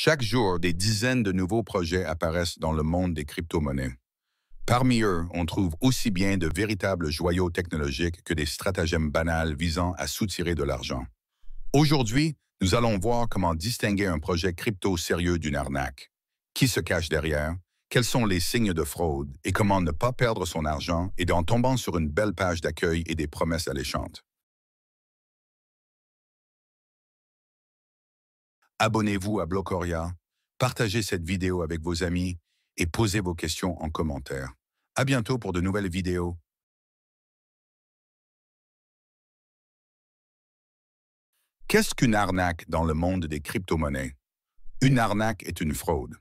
Chaque jour, des dizaines de nouveaux projets apparaissent dans le monde des crypto-monnaies. Parmi eux, on trouve aussi bien de véritables joyaux technologiques que des stratagèmes banals visant à soutirer de l'argent. Aujourd'hui, nous allons voir comment distinguer un projet crypto sérieux d'une arnaque. Qui se cache derrière? Quels sont les signes de fraude? Et comment ne pas perdre son argent et en tombant sur une belle page d'accueil et des promesses alléchantes? Abonnez-vous à Blocoria, partagez cette vidéo avec vos amis et posez vos questions en commentaire. À bientôt pour de nouvelles vidéos. Qu'est-ce qu'une arnaque dans le monde des crypto-monnaies? Une arnaque est une fraude.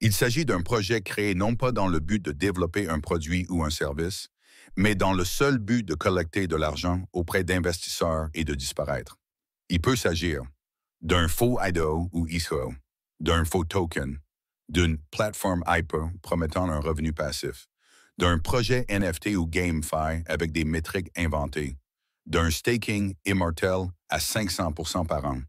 Il s'agit d'un projet créé non pas dans le but de développer un produit ou un service, mais dans le seul but de collecter de l'argent auprès d'investisseurs et de disparaître. Il peut s'agir d'un faux IDO ou ISO, d'un faux token, d'une plateforme hyper promettant un revenu passif, d'un projet NFT ou GameFi avec des métriques inventées, d'un staking immortel à 500% par an.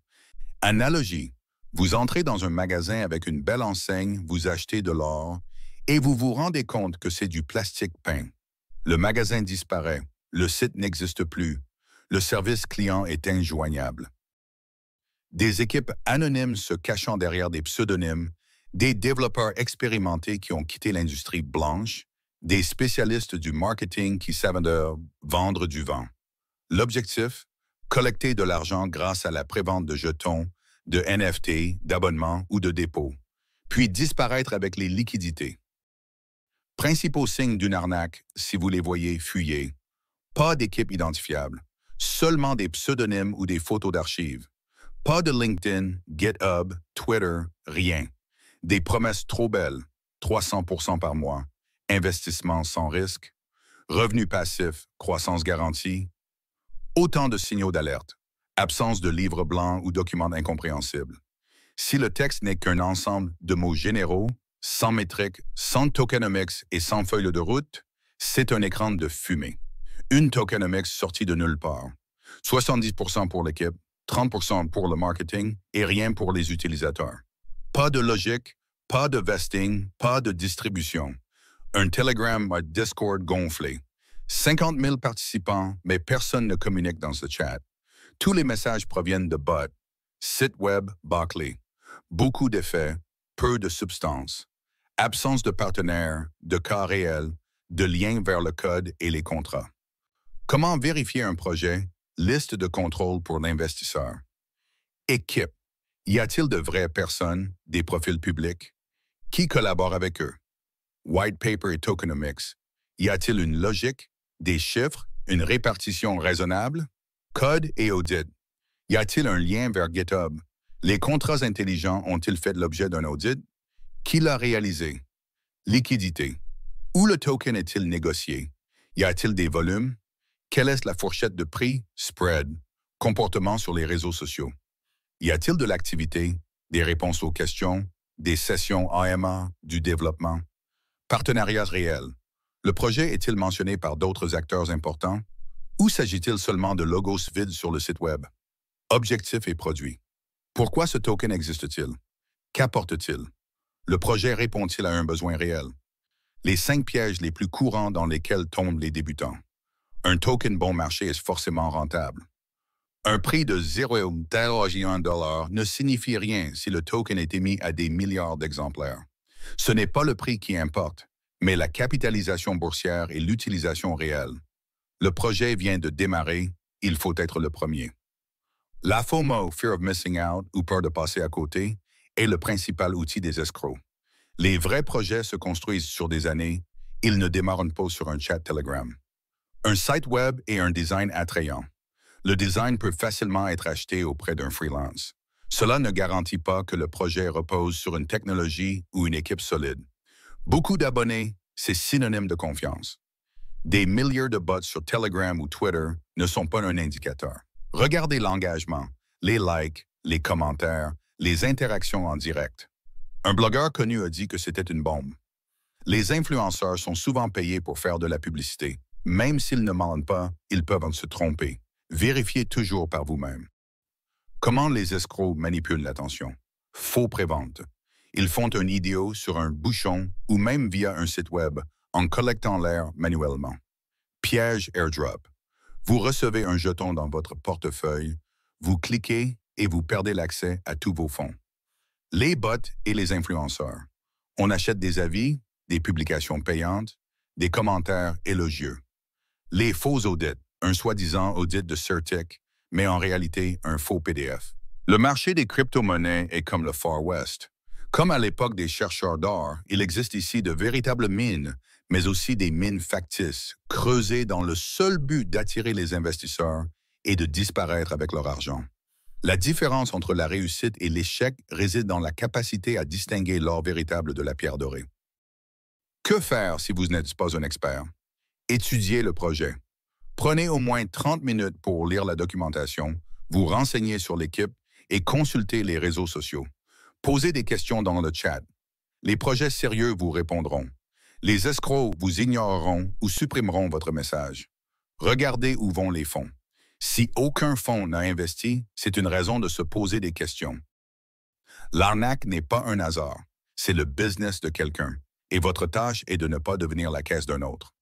Analogie, vous entrez dans un magasin avec une belle enseigne, vous achetez de l'or et vous vous rendez compte que c'est du plastique peint. Le magasin disparaît, le site n'existe plus, le service client est injoignable. Des équipes anonymes se cachant derrière des pseudonymes, des développeurs expérimentés qui ont quitté l'industrie blanche, des spécialistes du marketing qui savent vendre du vent. L'objectif? Collecter de l'argent grâce à la prévente de jetons, de NFT, d'abonnements ou de dépôts, puis disparaître avec les liquidités. Principaux signes d'une arnaque, si vous les voyez, fuyez. Pas d'équipe identifiable, seulement des pseudonymes ou des photos d'archives. Pas de LinkedIn, GitHub, Twitter, rien. Des promesses trop belles, 300% par mois, investissement sans risque, revenus passifs, croissance garantie. Autant de signaux d'alerte, absence de livre blanc ou documents incompréhensibles. Si le texte n'est qu'un ensemble de mots généraux, sans métrique, sans tokenomics et sans feuille de route, c'est un écran de fumée. Une tokenomics sortie de nulle part. 70% pour l'équipe, 30% pour le marketing et rien pour les utilisateurs. Pas de logique, pas de vesting, pas de distribution. Un Telegram à Discord gonflé. 50 000 participants, mais personne ne communique dans ce chat. Tous les messages proviennent de bots. Site web bâclé. Beaucoup d'effets, peu de substance. Absence de partenaires, de cas réels, de liens vers le code et les contrats. Comment vérifier un projet? Liste de contrôle pour l'investisseur. Équipe. Y a-t-il de vraies personnes, des profils publics? Qui collabore avec eux? White paper et tokenomics. Y a-t-il une logique, des chiffres, une répartition raisonnable? Code et audit. Y a-t-il un lien vers GitHub? Les contrats intelligents ont-ils fait l'objet d'un audit? Qui l'a réalisé? Liquidité. Où le token est-il négocié? Y a-t-il des volumes? Quelle est la fourchette de prix? Spread. Comportement sur les réseaux sociaux. Y a-t-il de l'activité, des réponses aux questions, des sessions AMA, du développement? Partenariat réel. Le projet est-il mentionné par d'autres acteurs importants? Ou s'agit-il seulement de logos vides sur le site web? Objectif et produit. Pourquoi ce token existe-t-il? Qu'apporte-t-il? Le projet répond-il à un besoin réel? Les 5 pièges les plus courants dans lesquels tombent les débutants. Un token bon marché est forcément rentable. Un prix de 0,01 $ ne signifie rien si le token est émis à des milliards d'exemplaires. Ce n'est pas le prix qui importe, mais la capitalisation boursière et l'utilisation réelle. Le projet vient de démarrer, il faut être le premier. La FOMO, Fear of Missing Out, ou peur de passer à côté, est le principal outil des escrocs. Les vrais projets se construisent sur des années, ils ne démarrent pas sur un chat Telegram. Un site web et un design attrayant. Le design peut facilement être acheté auprès d'un freelance. Cela ne garantit pas que le projet repose sur une technologie ou une équipe solide. Beaucoup d'abonnés, c'est synonyme de confiance. Des milliers de bots sur Telegram ou Twitter ne sont pas un indicateur. Regardez l'engagement, les likes, les commentaires, les interactions en direct. Un blogueur connu a dit que c'était une bombe. Les influenceurs sont souvent payés pour faire de la publicité. Même s'ils ne mentent pas, ils peuvent se tromper. Vérifiez toujours par vous-même. Comment les escrocs manipulent l'attention? Faux prévente. Ils font un idéo sur un bouchon ou même via un site web en collectant l'air manuellement. Piège airdrop. Vous recevez un jeton dans votre portefeuille, vous cliquez et vous perdez l'accès à tous vos fonds. Les bots et les influenceurs. On achète des avis, des publications payantes, des commentaires élogieux. Les faux audits, un soi-disant audit de Certic, mais en réalité un faux PDF. Le marché des crypto-monnaies est comme le Far West. Comme à l'époque des chercheurs d'or, il existe ici de véritables mines, mais aussi des mines factices, creusées dans le seul but d'attirer les investisseurs et de disparaître avec leur argent. La différence entre la réussite et l'échec réside dans la capacité à distinguer l'or véritable de la pierre dorée. Que faire si vous n'êtes pas un expert? Étudiez le projet. Prenez au moins 30 minutes pour lire la documentation, vous renseigner sur l'équipe et consulter les réseaux sociaux. Posez des questions dans le chat. Les projets sérieux vous répondront. Les escrocs vous ignoreront ou supprimeront votre message. Regardez où vont les fonds. Si aucun fonds n'a investi, c'est une raison de se poser des questions. L'arnaque n'est pas un hasard, c'est le business de quelqu'un, et votre tâche est de ne pas devenir la caisse d'un autre.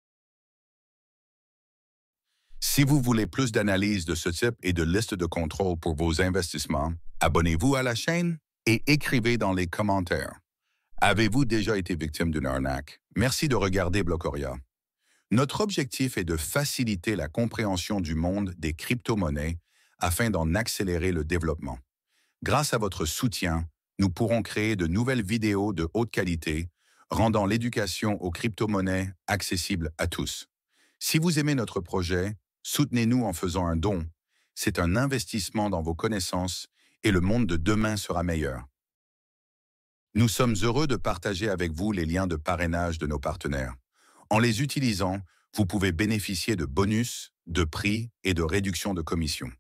Si vous voulez plus d'analyses de ce type et de listes de contrôle pour vos investissements, abonnez-vous à la chaîne et écrivez dans les commentaires. Avez-vous déjà été victime d'une arnaque? Merci de regarder Blocoria. Notre objectif est de faciliter la compréhension du monde des crypto-monnaies afin d'en accélérer le développement. Grâce à votre soutien, nous pourrons créer de nouvelles vidéos de haute qualité, rendant l'éducation aux crypto-monnaies accessible à tous. Si vous aimez notre projet, soutenez-nous en faisant un don. C'est un investissement dans vos connaissances et le monde de demain sera meilleur. Nous sommes heureux de partager avec vous les liens de parrainage de nos partenaires. En les utilisant, vous pouvez bénéficier de bonus, de prix et de réduction de commission.